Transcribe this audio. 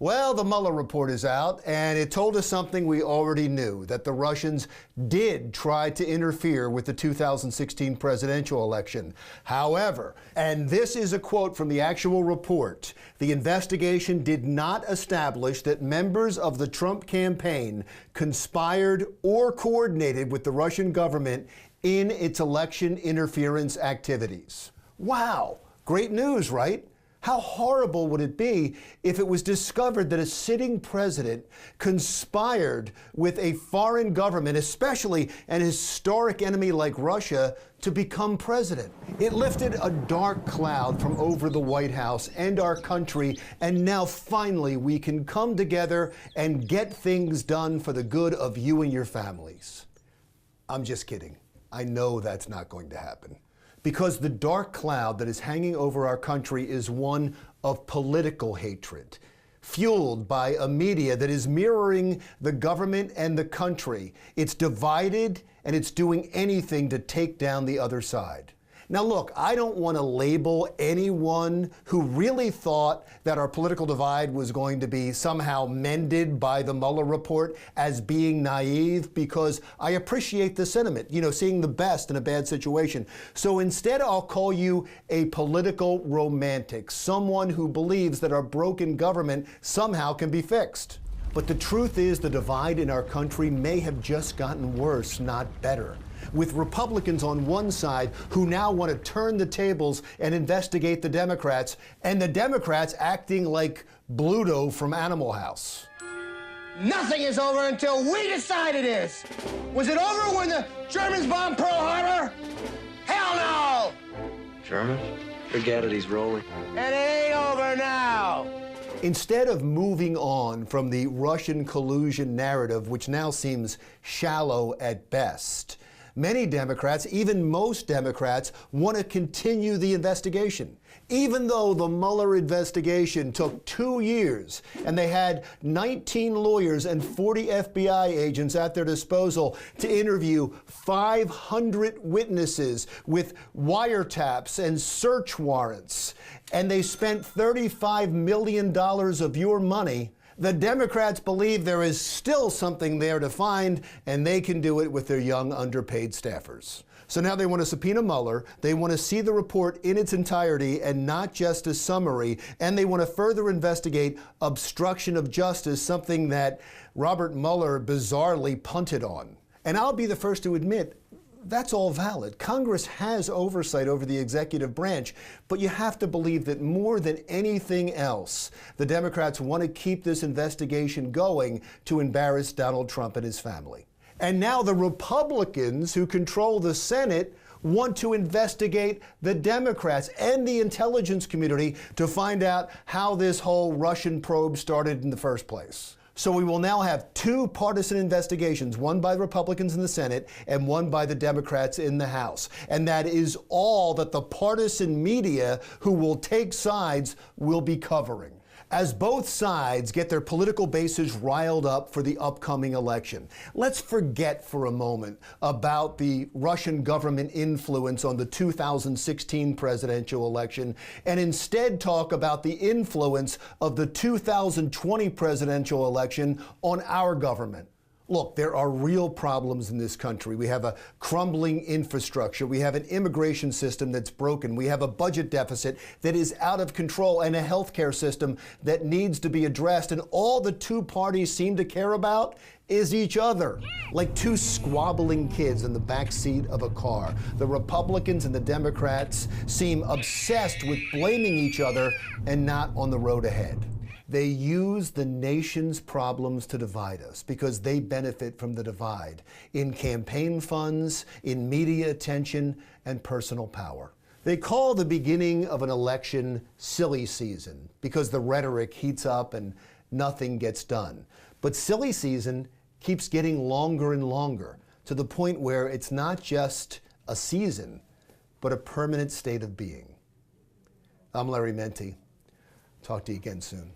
Well, the Mueller Report is out, and it told us something we already knew, that the Russians did try to interfere with the 2016 presidential election. However, and this is a quote from the actual report, the investigation did not establish that members of the Trump campaign conspired or coordinated with the Russian government in its election interference activities. Wow, great news, right? How horrible would it be if it was discovered that a sitting president conspired with a foreign government, especially an historic enemy like Russia, to become president? It lifted a dark cloud from over the White House and our country, and now finally we can come together and get things done for the good of you and your families. I'm just kidding. I know that's not going to happen. Because the dark cloud that is hanging over our country is one of political hatred, fueled by a media that is mirroring the government and the country. It's divided, and it's doing anything to take down the other side. Now look, I don't want to label anyone who really thought that our political divide was going to be somehow mended by the Mueller report as being naive, because I appreciate the sentiment, seeing the best in a bad situation. So instead, I'll call you a political romantic, someone who believes that our broken government somehow can be fixed. But the truth is, the divide in our country may have just gotten worse, not better, with Republicans on one side who now want to turn the tables and investigate the Democrats, and the Democrats acting like Bluto from Animal House. Nothing is over until we decide it is. Was it over when the Germans bombed Pearl Harbor? Hell no! German? Forget it, he's rolling. And it ain't over now. Instead of moving on from the Russian collusion narrative, which now seems shallow at best, many Democrats, even most Democrats, want to continue the investigation. Even though the Mueller investigation took 2 years and they had 19 lawyers and 40 FBI agents at their disposal to interview 500 witnesses with wiretaps and search warrants, and they spent $35 million of your money, the Democrats believe there is still something there to find, and they can do it with their young, underpaid staffers. So now they want to subpoena Mueller, they want to see the report in its entirety and not just a summary, and they want to further investigate obstruction of justice, something that Robert Mueller bizarrely punted on. And I'll be the first to admit, that's all valid. Congress has oversight over the executive branch, but you have to believe that more than anything else, the Democrats want to keep this investigation going to embarrass Donald Trump and his family. And now the Republicans who control the Senate want to investigate the Democrats and the intelligence community to find out how this whole Russian probe started in the first place. So we will now have two partisan investigations, one by the Republicans in the Senate and one by the Democrats in the House. And that is all that the partisan media who will take sides will be covering, as both sides get their political bases riled up for the upcoming election. Let's forget for a moment about the Russian government influence on the 2016 presidential election and instead talk about the influence of the 2020 presidential election on our government. Look, there are real problems in this country. We have a crumbling infrastructure. We have an immigration system that's broken. We have a budget deficit that is out of control and a healthcare system that needs to be addressed. And all the two parties seem to care about is each other, like two squabbling kids in the back seat of a car. The Republicans and the Democrats seem obsessed with blaming each other and not on the road ahead. They use the nation's problems to divide us because they benefit from the divide in campaign funds, in media attention, and personal power. They call the beginning of an election silly season because the rhetoric heats up and nothing gets done. But silly season keeps getting longer and longer to the point where it's not just a season, but a permanent state of being. I'm Larry Menti. Talk to you again soon.